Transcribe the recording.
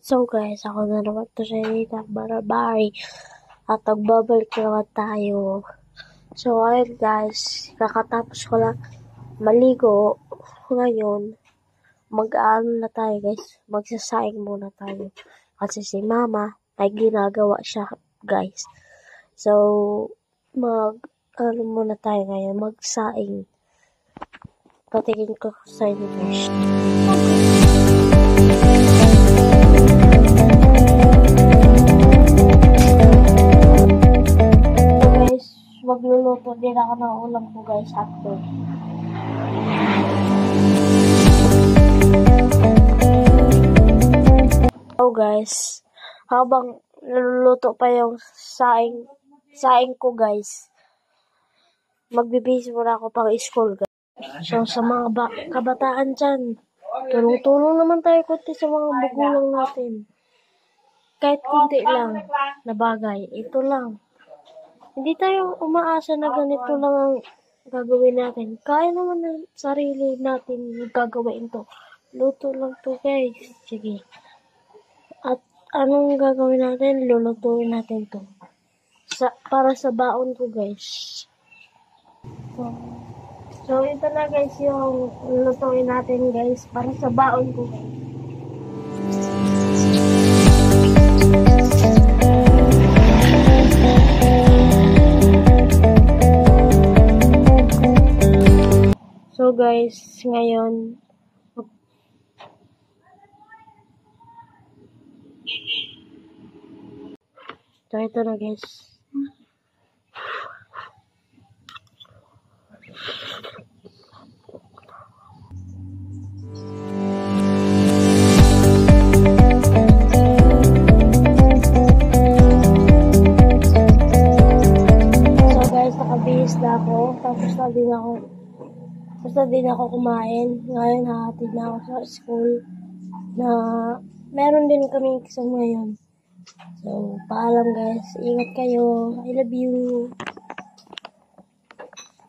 So guys, ako na naman to si Rita Barabari at nagbabalik naman tayo. So ayun guys, kakatapos ko lang maligo. Ngayon, mag-ano na tayo guys, magsasaing muna tayo. Kasi si mama, ay ginagawa siya guys. So, ano muna tayo ngayon, magsaing. Patingin ko sa inyo guys. Magluluto din ako ng ulam ko guys after. So guys, habang niluluto pa yung saing ko guys, magbibihis muna ako pang school guys. So sa mga kabataan dyan, tulong-tulong naman tayo kunti sa mga magulang natin. Kahit kunti lang na bagay, ito lang. Hindi tayo umaasa na ganito lang ang gagawin natin. Kaya naman ng sarili natin gagawin to. Luto lang to guys. Sige. At anong gagawin natin? Lulutuin natin to. Para sa baon ko guys. So ito na guys yung lulutuin natin guys. Para sa baon ko guys. So guys, ngayon ito na guys. So guys, nakabihis na ako. Tapos na din ako kumain. Ngayon hahatid na ako sa school na meron din kaming exam ngayon. So, paalam guys. Ingat kayo. I love you.